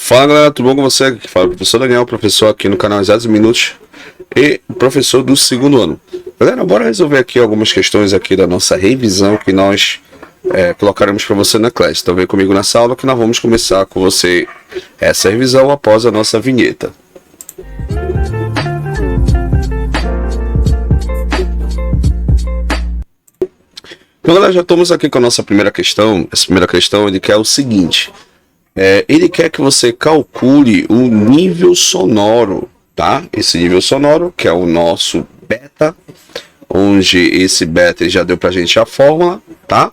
Fala galera, tudo bom com você? Aqui fala o professor Daniel, professor aqui no canal Exatos Minutos e professor do segundo ano. Galera, bora resolver aqui algumas questões aqui da nossa revisão que nós colocaremos para você na classe. Então vem comigo nessa aula que nós vamos começar com você essa revisão após a nossa vinheta. Então galera, já estamos aqui com a nossa primeira questão. Essa primeira questão ele quer o seguinte. Ele quer que você calcule o nível sonoro, tá? Esse nível sonoro, que é o nosso beta, onde esse beta já deu pra gente a fórmula, tá?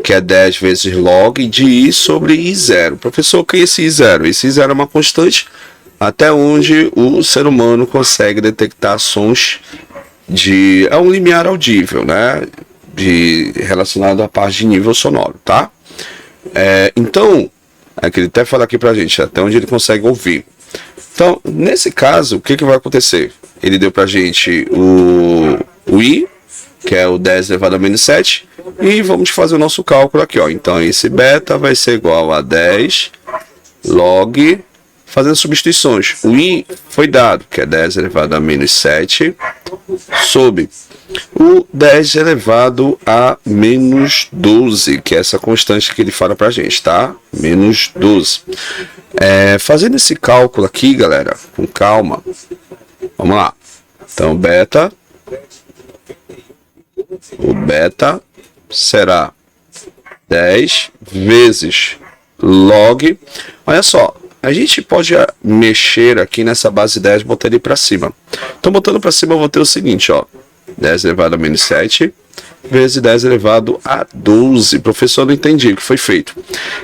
Que é 10 vezes log de I sobre I0. Professor, o que é esse I0? Esse I0 é uma constante até onde o ser humano consegue detectar sons de... É um limiar audível, né? Relacionado à parte de nível sonoro, tá? Então... que ele até fala aqui pra gente, até onde ele consegue ouvir. Então, nesse caso, o que vai acontecer? Ele deu pra gente o I, que é o 10 elevado a menos 7, e vamos fazer o nosso cálculo aqui, ó. Então, esse beta vai ser igual a 10 log, fazendo substituições. O I foi dado, que é 10 elevado a menos 7, sobre o 10 elevado a menos 12, que é essa constante que ele fala pra gente, tá? Menos 12. Fazendo esse cálculo aqui, galera, com calma, vamos lá. Então, o beta será 10 vezes log. Olha só, a gente pode mexer aqui nessa base 10 e botar ele para cima. Então, botando para cima, eu vou ter o seguinte, ó. 10 elevado a menos 7 vezes 10 elevado a 12. Professor, não entendi o que foi feito.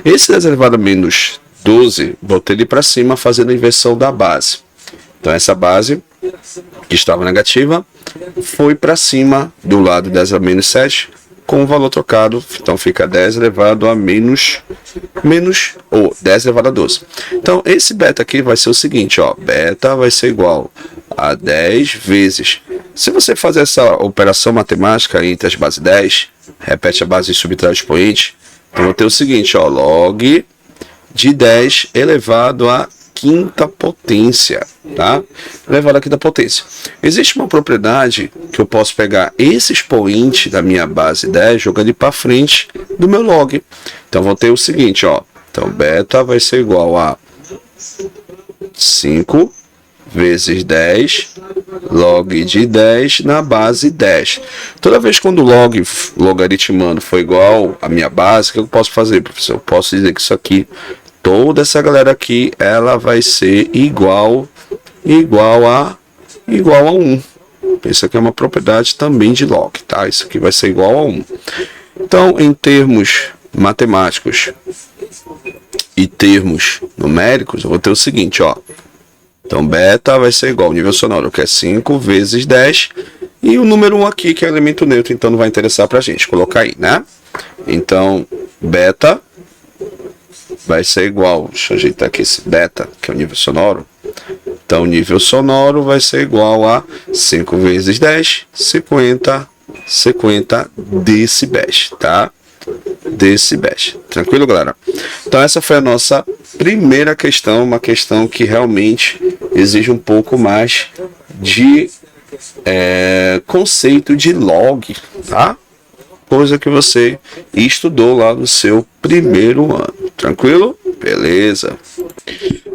Esse 10 elevado a menos 12, botei ele para cima fazendo a inversão da base. Então, essa base, que estava negativa, foi para cima do lado 10 a menos 7, com o valor trocado. Então, fica 10 elevado a menos 10 elevado a 12. Então, esse beta aqui vai ser o seguinte, ó. Beta vai ser igual a 10 vezes... Se você fazer essa operação matemática entre as bases 10, repete a base e subtrai o expoente, então vou ter o seguinte, ó, log de 10 elevado à quinta potência, tá? Elevado à quinta potência. Existe uma propriedade que eu posso pegar esse expoente da minha base 10, jogando ele para frente do meu log. Então vou ter o seguinte, ó, então beta vai ser igual a 5 vezes 10 log de 10 na base 10. Toda vez quando o logaritmando for igual à minha base, o que eu posso fazer, professor? Eu posso dizer que isso aqui, toda essa galera aqui, ela vai ser igual a 1. Isso aqui é uma propriedade também de log, tá? Isso aqui vai ser igual a 1. Então, em termos matemáticos e termos numéricos, eu vou ter o seguinte, ó. Então, beta vai ser igual ao nível sonoro, que é 5 vezes 10. E o número 1 aqui, que é elemento neutro, então não vai interessar pra gente. Colocar aí, né? Então, beta vai ser igual... Deixa eu ajeitar aqui esse beta, que é o nível sonoro. Então, o nível sonoro vai ser igual a 5 vezes 10, 50 decibéis, tá? Decibéis. Tranquilo, galera? Então, essa foi a nossa primeira questão, uma questão que realmente exige um pouco mais de conceito de log, tá? Coisa que você estudou lá no seu primeiro ano. Tranquilo? Beleza.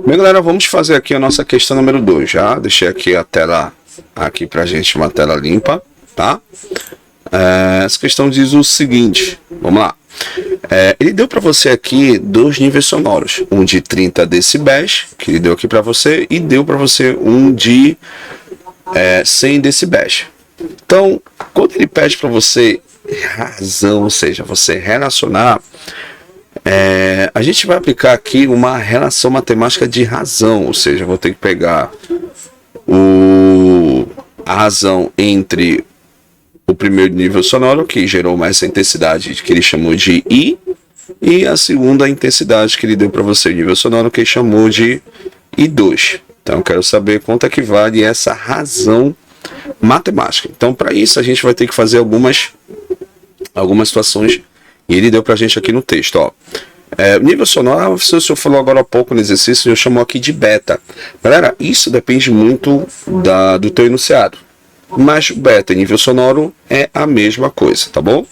Bem, galera, vamos fazer aqui a nossa questão número 2, já? Deixei aqui a tela aqui pra gente, uma tela limpa, tá? Essa questão diz o seguinte, vamos lá. Ele deu para você aqui dois níveis sonoros, um de 30 decibéis, que ele deu aqui para você, e deu para você um de 100 decibéis. Então, quando ele pede para você razão, ou seja, você relacionar, a gente vai aplicar aqui uma relação matemática de razão, ou seja, eu vou ter que pegar a razão entre o primeiro nível sonoro, que gerou mais essa intensidade que ele chamou de I, e a segunda intensidade que ele deu para você, nível sonoro, que ele chamou de I2. Então, eu quero saber quanto é que vale essa razão matemática. Então, para isso, a gente vai ter que fazer algumas situações, e ele deu para a gente aqui no texto, ó. O nível sonoro, o senhor falou agora há pouco no exercício, eu chamo aqui de beta. Galera, isso depende muito do teu enunciado. Mas beta e nível sonoro é a mesma coisa, tá bom?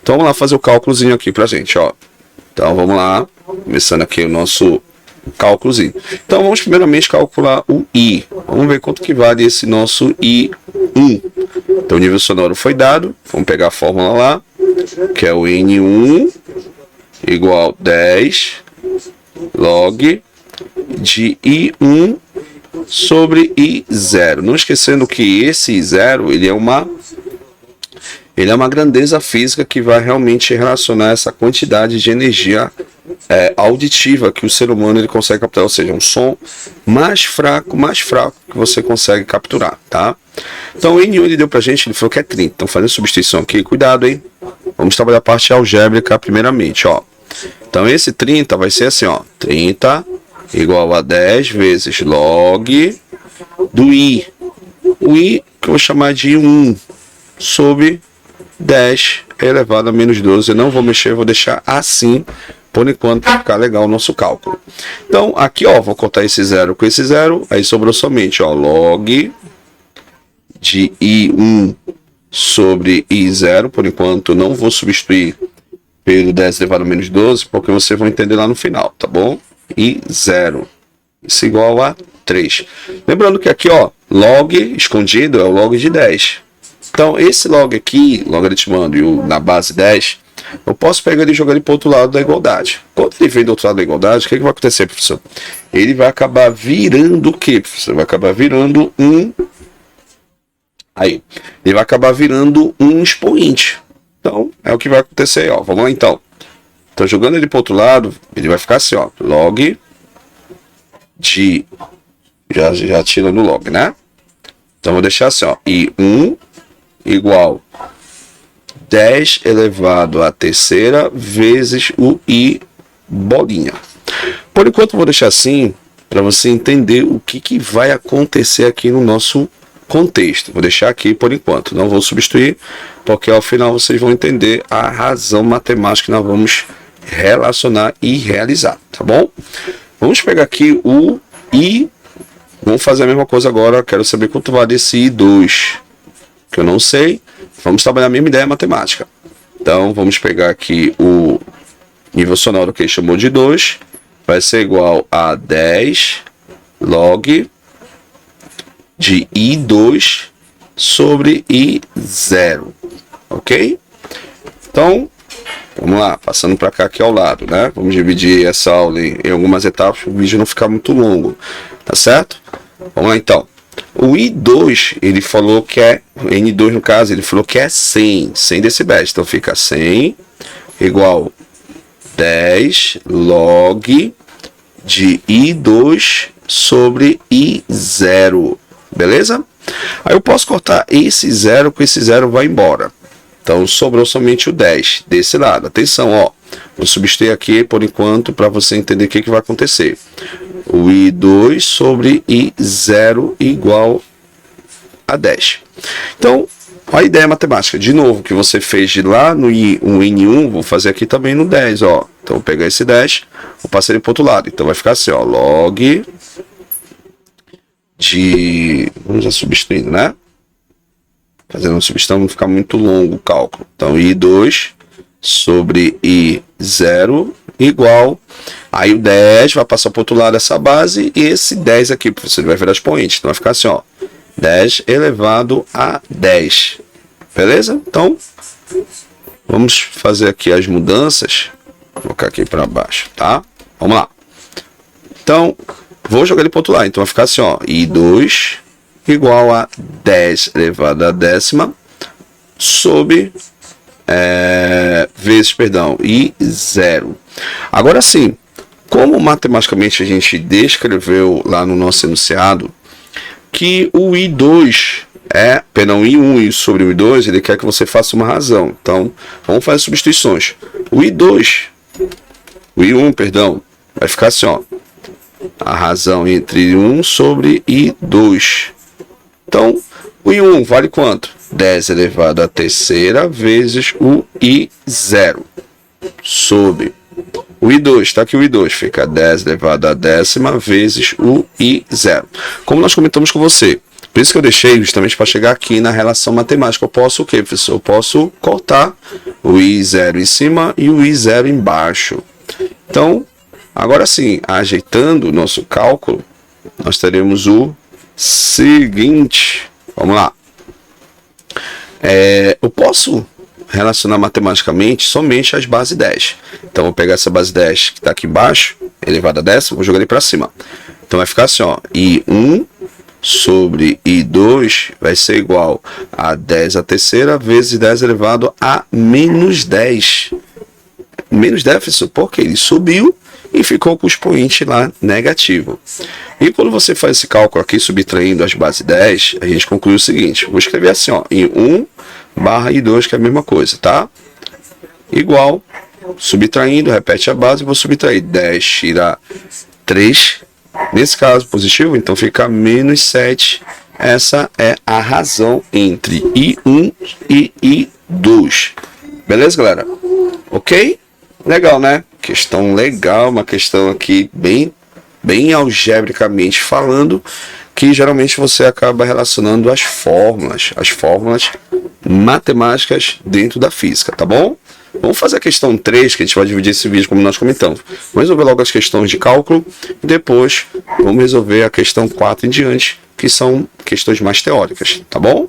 Então vamos lá fazer o cálculozinho aqui pra gente, ó. Então vamos lá, começando aqui o nosso cálculozinho. Então vamos primeiramente calcular o I. Vamos ver quanto que vale esse nosso I1. Então o nível sonoro foi dado, vamos pegar a fórmula lá, que é o N1 igual 10 log de I1 sobre I0. Não esquecendo que esse I0 ele é uma grandeza física que vai realmente relacionar essa quantidade de energia auditiva que o ser humano ele consegue capturar, ou seja, um som mais fraco que você consegue capturar, tá? Então o N1 ele deu pra gente, ele falou que é 30. Então fazendo substituição aqui, cuidado, hein? Vamos trabalhar a parte algébrica primeiramente, ó. Então esse 30 vai ser assim, ó, 30 igual a 10 vezes log do I. O I que eu vou chamar de 1 sobre 10 elevado a menos 12. Eu não vou mexer, vou deixar assim por enquanto para ficar legal o nosso cálculo. Então aqui, ó, vou contar esse 0 com esse 0, aí sobrou somente, ó, log de I1 sobre I0. Por enquanto não vou substituir pelo 10 elevado a menos 12, porque vocês vão entender lá no final, tá bom? I0, isso igual a 3. Lembrando que aqui, ó, log escondido é o log de 10. Então, esse log aqui, logaritmando e na base 10, eu posso pegar ele e jogar ele para o outro lado da igualdade. Quando ele vem do outro lado da igualdade, o que vai acontecer, professor? Ele vai acabar virando o quê, professor? Vai acabar virando ele vai acabar virando um expoente. Então, é o que vai acontecer, ó. Vamos lá, então. Então, jogando ele para o outro lado, ele vai ficar assim, ó. Log de... Já tira no log, né? Então, vou deixar assim, ó. I1 igual 10 elevado à terceira vezes o I bolinha. Por enquanto, vou deixar assim, para você entender o que vai acontecer aqui no nosso contexto. Vou deixar aqui por enquanto, não vou substituir, porque ao final vocês vão entender a razão matemática que nós vamos relacionar e realizar, tá bom? Vamos pegar aqui o I, vamos fazer a mesma coisa agora, quero saber quanto vale esse I2, que eu não sei, vamos trabalhar a mesma ideia matemática. Então vamos pegar aqui o nível sonoro que ele chamou de 2, vai ser igual a 10 log de I2 sobre I0, ok? Então, vamos lá, passando para cá aqui ao lado, né? Vamos dividir essa aula em algumas etapas, para o vídeo não ficar muito longo, tá certo? Vamos lá então. O I2, ele falou que é, N2 no caso, ele falou que é 100 decibéis, então fica 100 igual 10 log de I2 sobre I0. Beleza? Aí eu posso cortar esse 0 com esse 0 vai embora. Então sobrou somente o 10 desse lado. Atenção, ó. Vou substituir aqui por enquanto para você entender o que vai acontecer. O I2 sobre I0 igual a 10. Então, a ideia matemática, de novo, que você fez de lá no N1, vou fazer aqui também no 10, ó. Então vou pegar esse 10, vou passar ele para o outro lado. Então vai ficar assim, ó. Log de... Vamos já substituindo, né? Fazendo uma substituição, não ficar muito longo o cálculo. Então, I2 sobre I0 igual... Aí o 10 vai passar para o outro lado dessa base e esse 10 aqui, professor, vai virar expoente. Então vai ficar assim, ó. 10 elevado a 10. Beleza? Então, vamos fazer aqui as mudanças. Vou colocar aqui para baixo, tá? Vamos lá. Então, vou jogar ele para o outro lado. Então vai ficar assim, ó. I2 igual a 10 elevado a décima sobre vezes, perdão, I0. Agora sim, como matematicamente a gente descreveu lá no nosso enunciado que o I2 I1 sobre o I2, ele quer que você faça uma razão. Então, vamos fazer substituições. O I1, perdão, vai ficar assim, ó. A razão entre 1 sobre I2. Então, o I1 vale quanto? 10 elevado à terceira vezes o I0 sobre o I2, tá aqui o I2, fica 10 elevado a décima vezes o I0. Como nós comentamos com você, por isso que eu deixei justamente para chegar aqui na relação matemática. Eu posso o quê, professor? Eu posso cortar o I0 em cima e o I0 embaixo. Então, agora sim, ajeitando o nosso cálculo, nós teremos o seguinte. Vamos lá. Eu posso relacionar matematicamente somente as bases 10. Então, vou pegar essa base 10 que está aqui embaixo, elevado a décima, vou jogar ele para cima. Então, vai ficar assim, ó, I1 sobre I2 vai ser igual a 10 à terceira vezes 10 elevado a menos 10. Menos 10, professor, porque ele subiu e ficou com o expoente lá negativo. E quando você faz esse cálculo aqui, subtraindo as bases 10, a gente conclui o seguinte. Vou escrever assim, ó, I1 barra I2, que é a mesma coisa, tá? Igual, subtraindo, repete a base, vou subtrair 10, tirar 3. Nesse caso, positivo, então fica menos 7. Essa é a razão entre I1 e I2. Beleza, galera? Ok? Legal, né? Questão legal, uma questão aqui bem algebricamente falando, que geralmente você acaba relacionando as fórmulas matemáticas dentro da física, tá bom? Vamos fazer a questão 3, que a gente vai dividir esse vídeo como nós comentamos. Vamos resolver logo as questões de cálculo e depois vamos resolver a questão 4 em diante, que são questões mais teóricas, tá bom?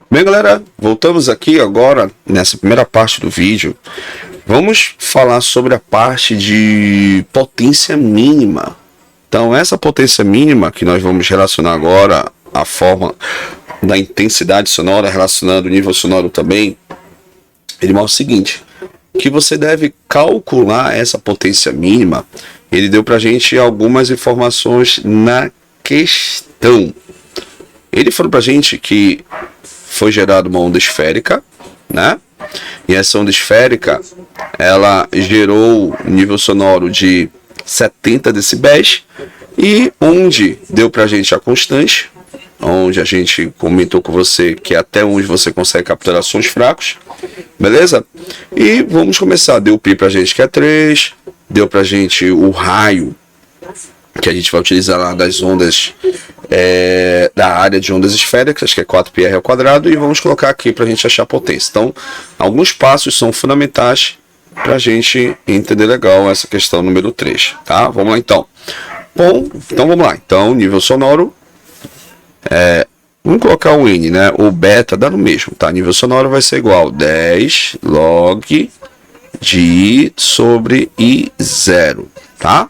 Bem, galera, voltamos aqui agora nessa primeira parte do vídeo. Vamos falar sobre a parte de potência mínima. Então, essa potência mínima que nós vamos relacionar agora, a forma da intensidade sonora, relacionando o nível sonoro também, ele mostra o seguinte, que você deve calcular essa potência mínima. Ele deu pra gente algumas informações na questão. Ele falou pra gente que foi gerada uma onda esférica, né? E essa onda esférica, ela gerou um nível sonoro de 70 decibéis, e onde deu pra gente a constante, onde a gente comentou com você que é até onde você consegue capturar sons fracos, beleza? E vamos começar. Deu o pi pra gente que é 3, deu pra gente o raio que a gente vai utilizar lá das ondas, da área de ondas esféricas, que é 4πr ao quadrado, e vamos colocar aqui para a gente achar a potência. Então, alguns passos são fundamentais para a gente entender legal essa questão número 3, tá? Vamos lá então. Bom, então vamos lá. Então, nível sonoro, vamos colocar o N, né? O beta dá no mesmo, tá? Nível sonoro vai ser igual a 10 log de I sobre I0, tá?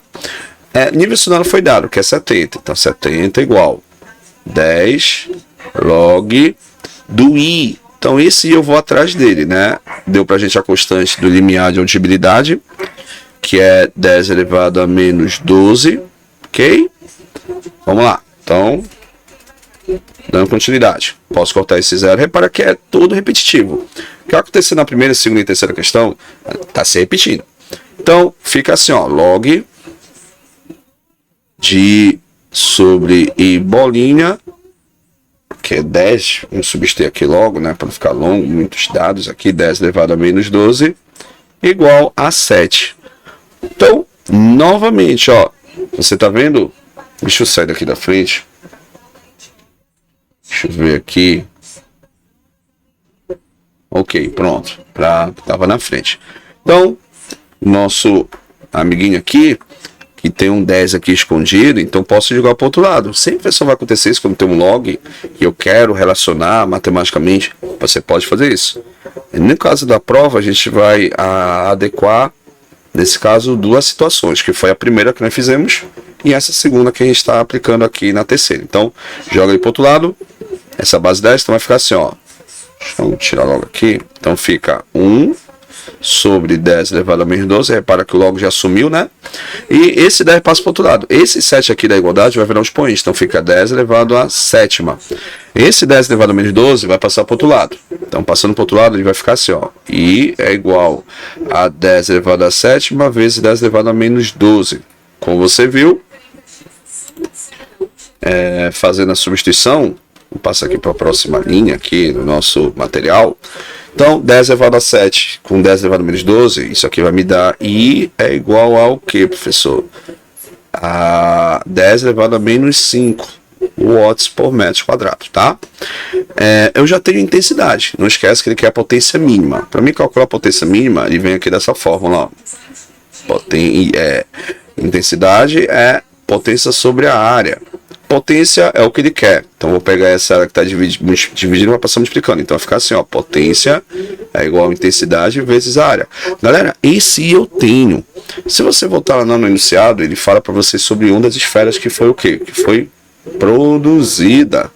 Nível sonoro foi dado, que é 70. Então, 70 igual 10 log do I. Então, esse I eu vou atrás dele, né? Deu pra gente a constante do limiar de audibilidade, que é 10 elevado a menos 12. Ok? Vamos lá. Então, dando continuidade. Posso cortar esse zero. Repara que é todo repetitivo. O que aconteceu na primeira, segunda e terceira questão está se repetindo. Então, fica assim, ó. Log de sobre I bolinha, que é 10. Vamos substituir aqui logo, né? Para não ficar longo, muitos dados aqui. 10 elevado a menos 12 igual a 7. Então, novamente, ó. Você tá vendo? Deixa eu sair daqui da frente. Deixa eu ver aqui. Ok, pronto. Tava na frente. Então, nosso amiguinho aqui, que tem um 10 aqui escondido, então posso jogar para o outro lado. Sempre só vai acontecer isso quando tem um log e eu quero relacionar matematicamente. Você pode fazer isso. No caso da prova, a gente vai adequar, nesse caso, duas situações, que foi a primeira que nós fizemos e essa segunda que a gente está aplicando aqui na terceira. Então, joga aí para o outro lado. Essa base 10, então vai ficar assim, ó. Vamos tirar logo aqui. Então fica 1 sobre 10 elevado a menos 12. Repara que o logo já sumiu, né? E esse 10 passa para o outro lado. Esse 7 aqui da igualdade vai virar um expoente. Então fica 10 elevado a sétima. Esse 10 elevado a menos 12 vai passar para o outro lado. Então passando para o outro lado ele vai ficar assim, ó. I é igual a 10 elevado a sétima vezes 10 elevado a menos 12. Como você viu, fazendo a substituição, Vou passar aqui para a próxima linha aqui no nosso material. Então, 10 elevado a 7 com 10 elevado a menos 12, isso aqui vai me dar I é igual ao que, professor? A 10 elevado a menos 5 watts por metro quadrado, tá? Eu já tenho intensidade, não esquece que ele quer a potência mínima. Para mim calcular a potência mínima, ele vem aqui dessa fórmula, ó. Intensidade é potência sobre a área. Potência é o que ele quer. Então vou pegar essa área que está dividindo e vai passar multiplicando. Então vai ficar assim, ó, potência é igual a intensidade vezes a área. Galera, esse eu tenho. Se você voltar lá no enunciado, ele fala para você sobre uma das esferas que foi o quê? Que foi produzida.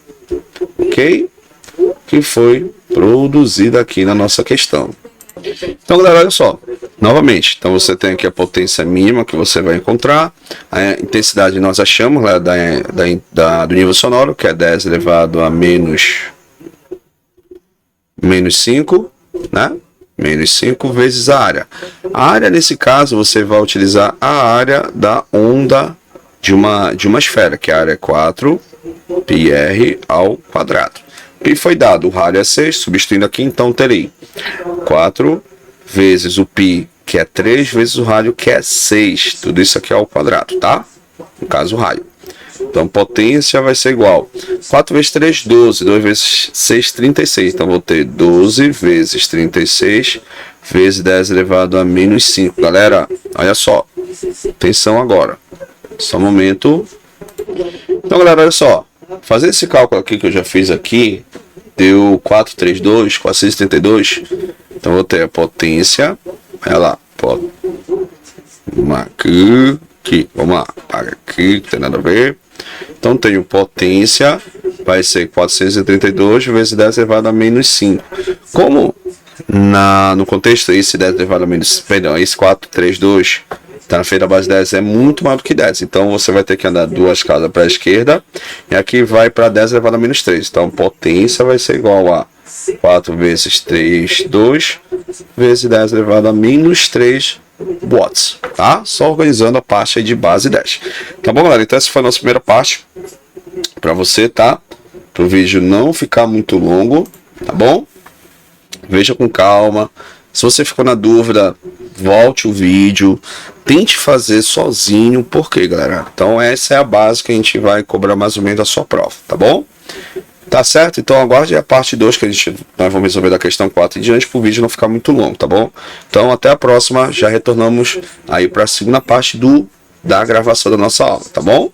Ok? Que foi produzida aqui na nossa questão. Então, galera, olha só. Novamente, então você tem aqui a potência mínima que você vai encontrar. A intensidade nós achamos lá do nível sonoro, que é 10 elevado a menos 5, né? Menos 5 vezes a área. A área, nesse caso, você vai utilizar a área da onda de uma esfera, que a área é 4 πr ao quadrado. Π foi dado, o rádio é 6, substituindo aqui, então terei 4 vezes o π, que é 3, vezes o rádio, que é 6. Tudo isso aqui é ao quadrado, tá? No caso, o rádio. Então, potência vai ser igual. 4 vezes 3, 12. 2 vezes 6, 36. Então, vou ter 12 vezes 36 vezes 10 elevado a menos 5. Galera, olha só. Atenção agora. Só um momento. Então, galera, olha só. Fazer esse cálculo aqui que eu já fiz aqui, deu 432, 432. Então, vou ter a potência. Olha lá. Vamos lá. Paga aqui, não tem nada a ver. Então, tenho potência. Vai ser 432 vezes 10 elevado a menos 5. Como no contexto, esse 10 elevado a menos... Perdão, esse 432... Tá na feira base 10 é muito maior do que 10. Então você vai ter que andar duas casas para a esquerda. E aqui vai para 10 elevado a menos 3. Então potência vai ser igual a 4 vezes 3, 2 vezes 10 elevado a menos 3 watts. Tá? Só organizando a parte aí de base 10. Tá bom, galera? Então essa foi a nossa primeira parte. Para você, tá? Para o vídeo não ficar muito longo. Tá bom? Veja com calma. Se você ficou na dúvida, volte o vídeo, tente fazer sozinho, por quê, galera? Então essa é a base que a gente vai cobrar mais ou menos a sua prova, tá bom? Tá certo? Então aguarde a parte 2 que nós vamos resolver da questão 4 em diante, para o vídeo não ficar muito longo, tá bom? Então até a próxima, já retornamos aí para a segunda parte da gravação da nossa aula, tá bom?